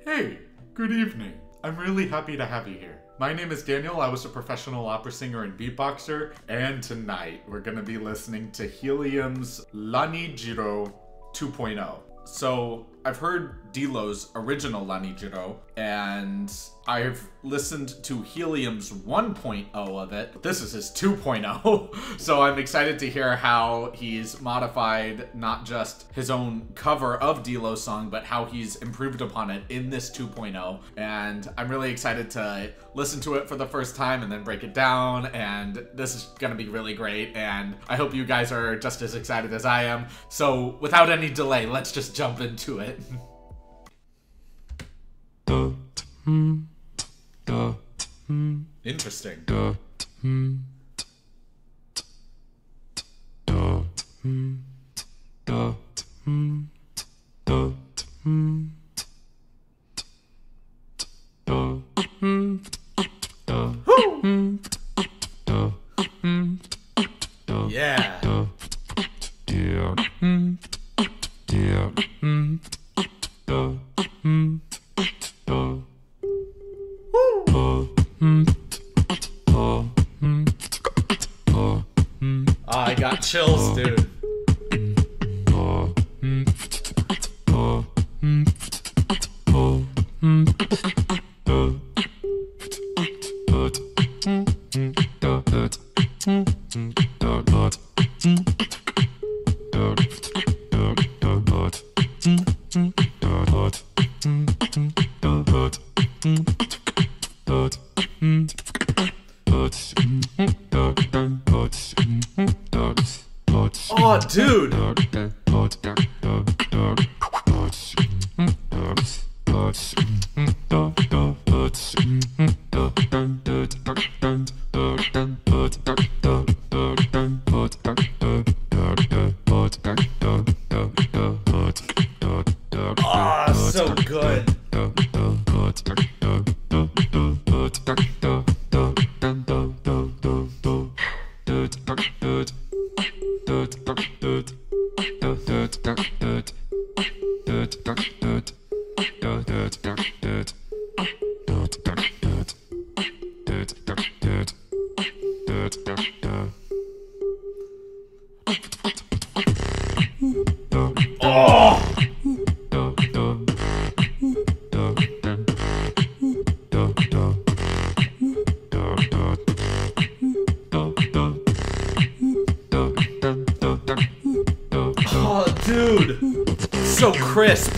Hey, good evening. I'm really happy to have you here. My name is Daniel. I was a professional opera singer and beatboxer, and tonight we're gonna be listening to Helium's Lanigiro 2.0. So, I've heard Dilo's original Lanigiro, and I've listened to Helium's 1.0 of it. This is his 2.0, so I'm excited to hear how he's modified not just his own cover of Dilo's song, but how he's improved upon it in this 2.0. And I'm really excited to listen to it for the first time and then break it down, and this is gonna be really great, and I hope you guys are just as excited as I am. So, without any delay, let's just jump into it. Interesting. Yeah. I got chills, dude. Oh, dude! Oh, so good. Oh, dude! So crisp!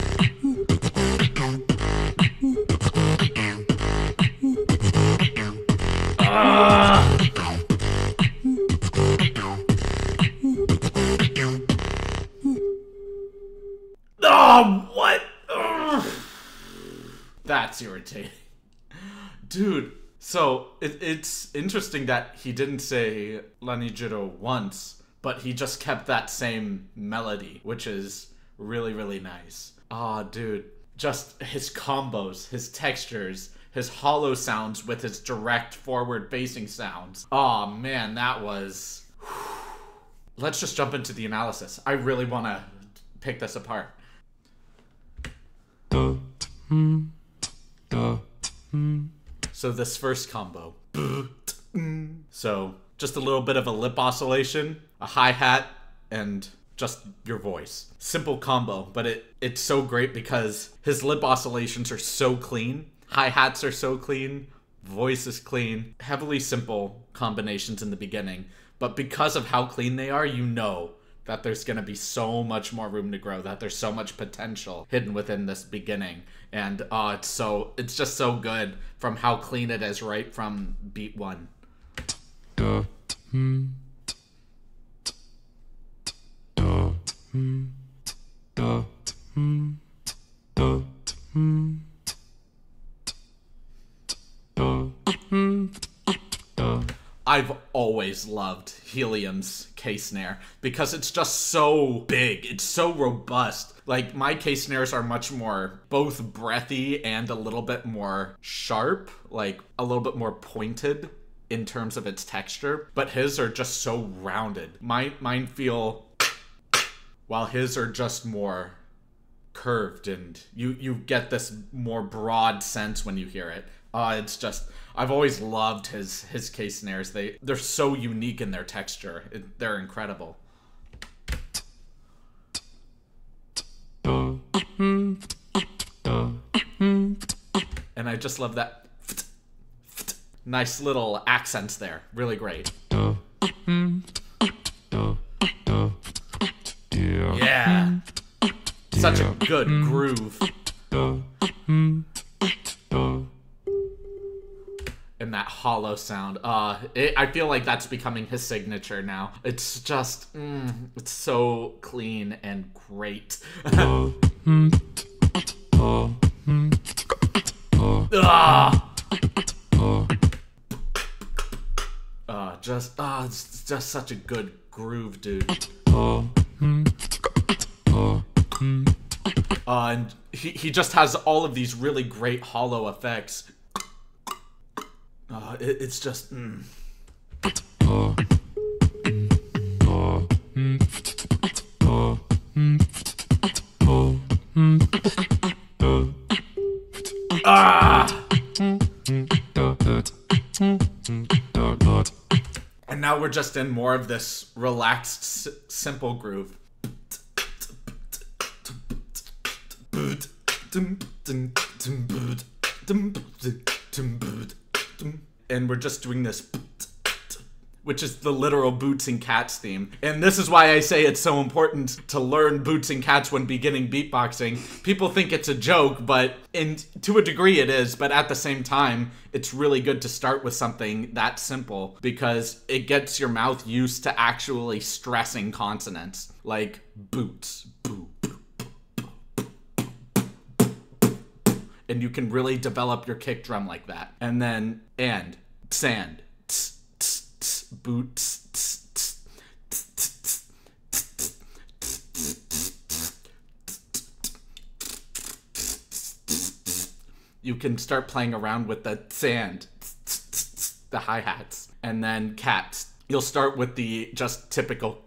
Oh, what? Ugh. That's irritating. Dude, so it's interesting that he didn't say Lanigiro once, but he just kept that same melody, which is really, really nice. Ah, dude. Just his combos, his textures, his hollow sounds with his direct forward-facing sounds. Oh man, that was... Let's just jump into the analysis. I really want to pick this apart. So this first combo. So just a little bit of a lip oscillation, a hi-hat, and just your voice. Simple combo, but it's so great because his lip oscillations are so clean, hi-hats are so clean, voice is clean, heavily simple combinations in the beginning, but because of how clean they are, you know that there's gonna be so much more room to grow, that there's so much potential hidden within this beginning. And it's just so good from how clean it is right from beat one. I've always loved Helium's K-snare because it's just so big, it's so robust. Like, my K-snares are much more both breathy and a little bit more sharp, like a little bit more pointed in terms of its texture, but his are just so rounded. Mine feel, while his are just more curved, and you get this more broad sense when you hear it. It's just, I've always loved his case snares. They're so unique in their texture. They're incredible. And I just love that nice little accents there. Really great. Yeah. Such a good groove. And that hollow sound. I feel like that's becoming his signature now. It's just, it's so clean and great. It's just such a good groove, dude. And he just has all of these really great hollow effects. It's just, And now we're just in more of this relaxed, simple groove. And we're just doing this, which is the literal Boots and Cats theme. And this is why I say it's so important to learn Boots and Cats when beginning beatboxing. People think it's a joke, but to a degree it is, but at the same time, it's really good to start with something that simple because it gets your mouth used to actually stressing consonants, like boots, boo, boo, boo, boo, boo. And you can really develop your kick drum like that. And then, sand, boots, you can start playing around with the sand, the hi-hats, and then cats. You'll start with the just typical,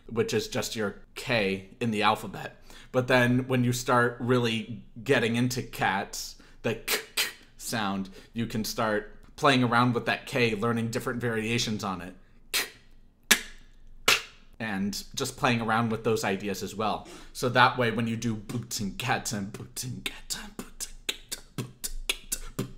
which is just your K in the alphabet. But then when you start really getting into cats, the k sound, you can start playing around with that K, learning different variations on it. And just playing around with those ideas as well. So that way when you do boots and cats and boots and cats and boots and cats and boots and cats and boots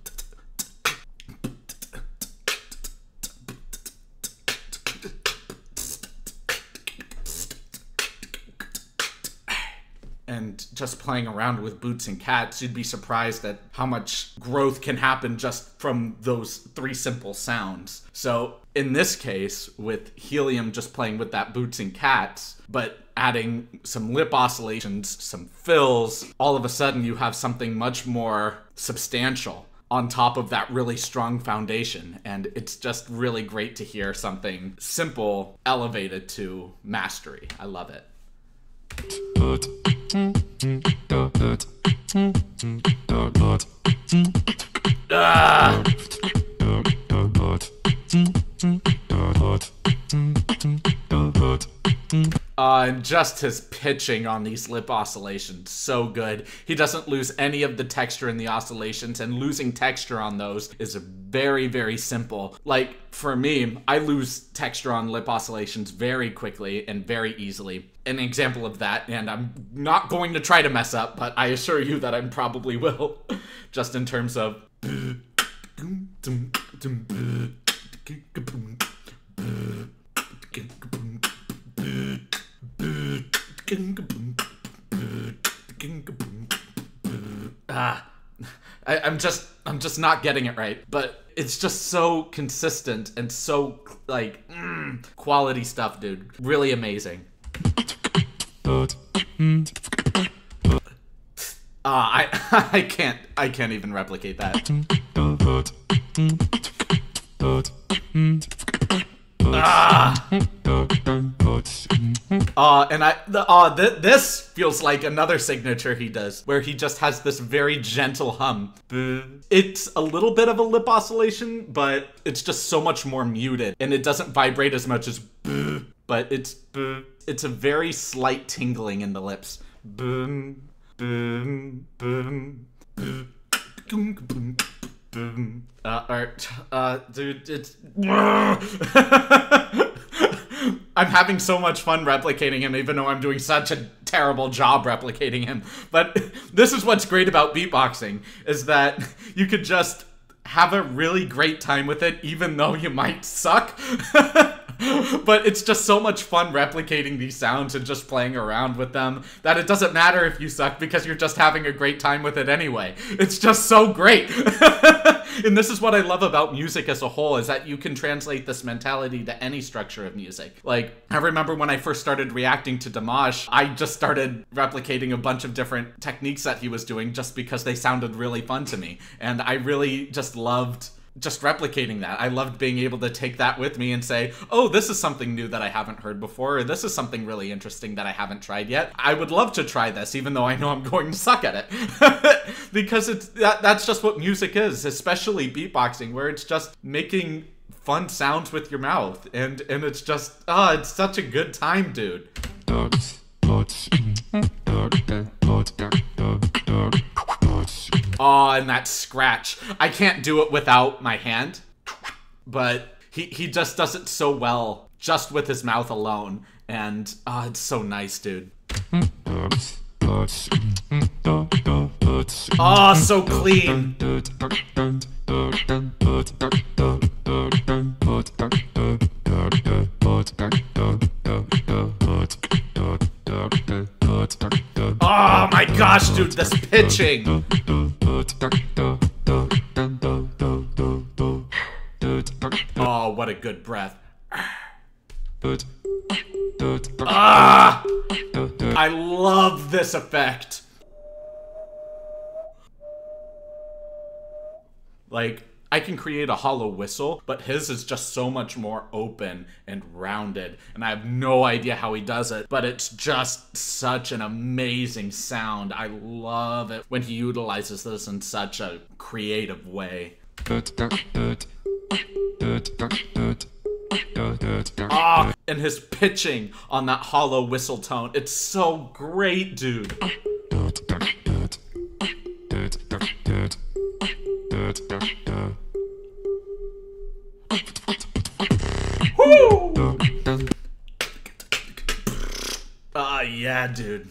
and just playing around with boots and cats, you'd be surprised at how much growth can happen just from those three simple sounds. So in this case, with Helium just playing with that boots and cats, but adding some lip oscillations, some fills, all of a sudden you have something much more substantial on top of that really strong foundation. And it's just really great to hear something simple elevated to mastery. I love it. And just his pitching on these lip oscillations, so good. He doesn't lose any of the texture in the oscillations, and losing texture on those is very, very simple. Like, for me, I lose texture on lip oscillations very quickly and very easily. An example of that, and I'm not going to try to mess up, but I assure you that I probably will, just in terms of... I'm just not getting it right, but it's just so consistent and so like quality stuff, dude. Really amazing. I can't even replicate that. This feels like another signature he does, where he just has this very gentle hum. It's a little bit of a lip oscillation, but it's just so much more muted, and it doesn't vibrate as much as but it's a very slight tingling in the lips. Boom, boom, boom, boom, boom, boom, boom. Dude, it's... I'm having so much fun replicating him, even though I'm doing such a terrible job replicating him. But this is what's great about beatboxing, is that you could just have a really great time with it, even though you might suck. But it's just so much fun replicating these sounds and just playing around with them that it doesn't matter if you suck because you're just having a great time with it anyway. It's just so great. And this is what I love about music as a whole, is that you can translate this mentality to any structure of music. Like, I remember when I first started reacting to Dimash, I just started replicating a bunch of different techniques that he was doing just because they sounded really fun to me. And I really just loved just replicating that. I loved being able to take that with me and say, oh, this is something new that I haven't heard before, or this is something really interesting that I haven't tried yet. I would love to try this, even though I know I'm going to suck at it. Because that's just what music is, especially beatboxing, where it's just making fun sounds with your mouth. And it's just, it's such a good time, dude. Oh, and that scratch. I can't do it without my hand, but he just does it so well just with his mouth alone. And it's so nice, dude. Oh, so clean. Oh my gosh, dude, this pitching. Oh, what a good breath. I love this effect. Like, I can create a hollow whistle, but his is just so much more open and rounded, and I have no idea how he does it, but it's just such an amazing sound. I love it when he utilizes this in such a creative way. And his pitching on that hollow whistle tone, it's so great, dude. Woo! Yeah, dude.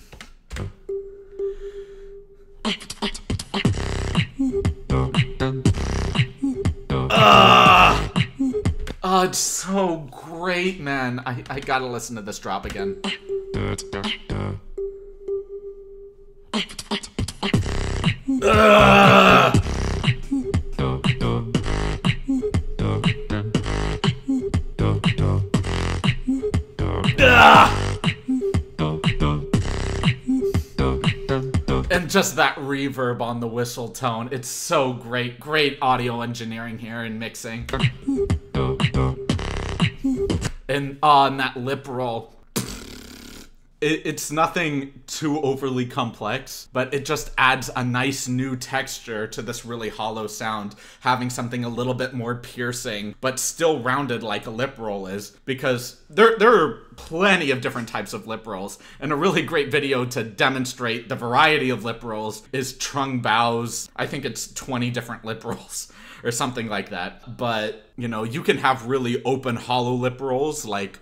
Oh, it's so great, man. I gotta listen to this drop again. And just that reverb on the whistle tone, it's so great. Great audio engineering here and mixing. And on that lip roll, it's nothing too overly complex, but it just adds a nice new texture to this really hollow sound, having something a little bit more piercing, but still rounded like a lip roll is, because there are plenty of different types of lip rolls, and a really great video to demonstrate the variety of lip rolls is Trung Bao's, I think it's 20 different lip rolls, or something like that. But, you know, you can have really open hollow lip rolls, like...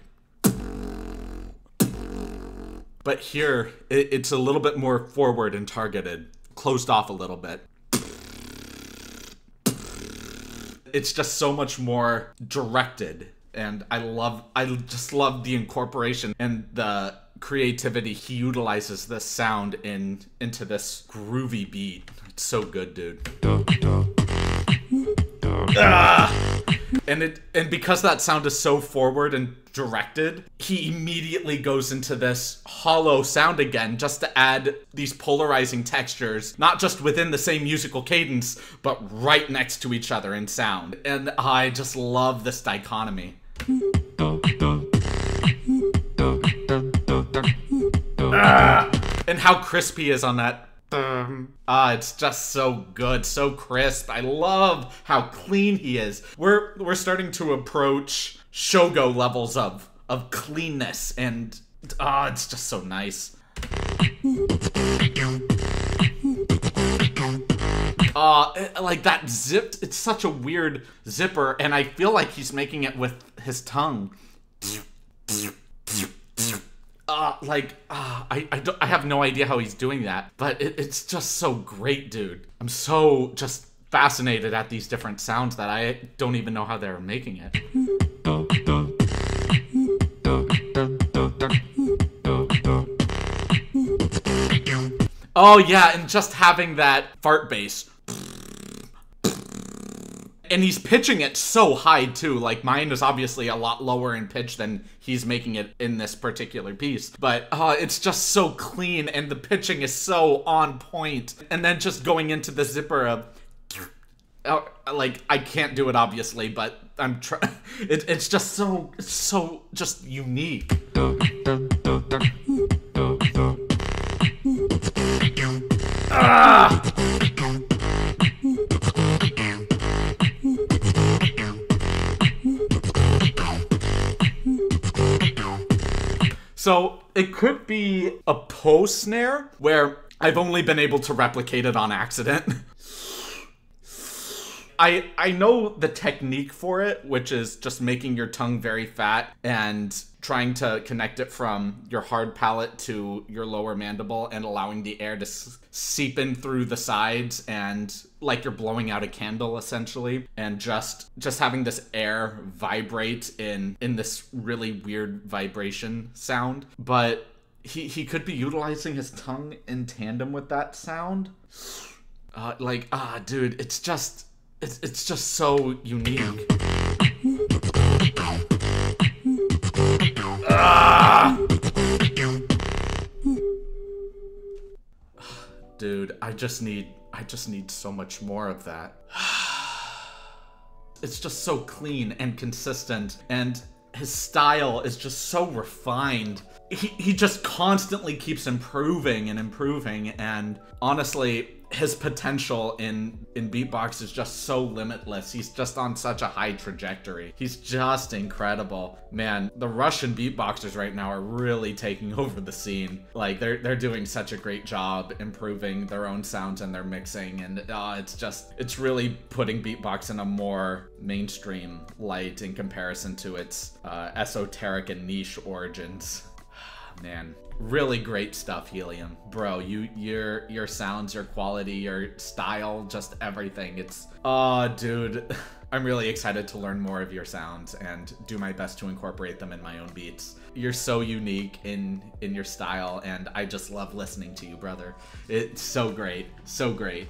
But here, it's a little bit more forward and targeted, closed off a little bit. It's just so much more directed, and I just love the incorporation and the creativity he utilizes this sound into this groovy beat. It's so good, dude. And because that sound is so forward and directed, he immediately goes into this hollow sound again, just to add these polarizing textures, not just within the same musical cadence, but right next to each other in sound. And I just love this dichotomy. And how crisp he is on that. It's just so good, so crisp. I love how clean he is. We're starting to approach Shogo levels of cleanness, and it's just so nice. Like that zipped, it's such a weird zipper, and I feel like he's making it with his tongue. I have no idea how he's doing that, but it's just so great, dude. I'm so just fascinated at these different sounds that I don't even know how they're making it. Oh yeah, and just having that fart bass. And he's pitching it so high too. Like mine is obviously a lot lower in pitch than he's making it in this particular piece. But it's just so clean and the pitching is so on point. And then just going into the zipper of, like I can't do it obviously, but I'm trying. It's just so just unique. Ah! So it could be a post snare where I've only been able to replicate it on accident. I know the technique for it, which is just making your tongue very fat and trying to connect it from your hard palate to your lower mandible and allowing the air to seep in through the sides and like you're blowing out a candle essentially, and just having this air vibrate in this really weird vibration sound. But he could be utilizing his tongue in tandem with that sound. Dude, it's just so unique. Dude, I just need so much more of that. It's just so clean and consistent, and his style is just so refined. He just constantly keeps improving and improving, and honestly, his potential in beatbox is just so limitless. He's just on such a high trajectory. He's just incredible. Man, the Russian beatboxers right now are really taking over the scene. Like, they're doing such a great job improving their own sounds and their mixing, and it's really putting beatbox in a more mainstream light in comparison to its esoteric and niche origins. Man, really great stuff, Helium. Bro, your sounds, your quality, your style, just everything. It's, dude, I'm really excited to learn more of your sounds and do my best to incorporate them in my own beats. You're so unique in your style, and I just love listening to you, brother. It's so great, so great.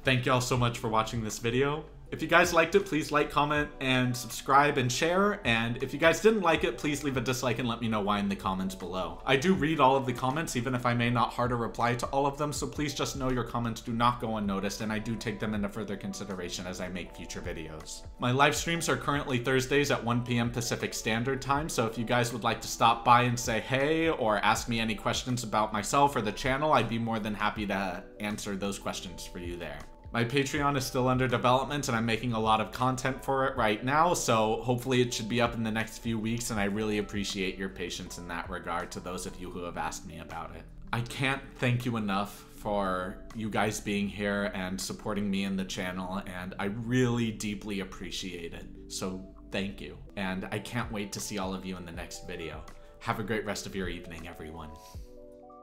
Thank y'all so much for watching this video. If you guys liked it, please like, comment, and subscribe and share. And if you guys didn't like it, please leave a dislike and let me know why in the comments below. I do read all of the comments, even if I may not heart or reply to all of them, so please just know your comments do not go unnoticed, and I do take them into further consideration as I make future videos. My live streams are currently Thursdays at 1 p.m. Pacific Standard Time, so if you guys would like to stop by and say hey, or ask me any questions about myself or the channel, I'd be more than happy to answer those questions for you there. My Patreon is still under development, and I'm making a lot of content for it right now, so hopefully it should be up in the next few weeks, and I really appreciate your patience in that regard to those of you who have asked me about it. I can't thank you enough for you guys being here and supporting me in the channel, and I really deeply appreciate it, so thank you. And I can't wait to see all of you in the next video. Have a great rest of your evening, everyone.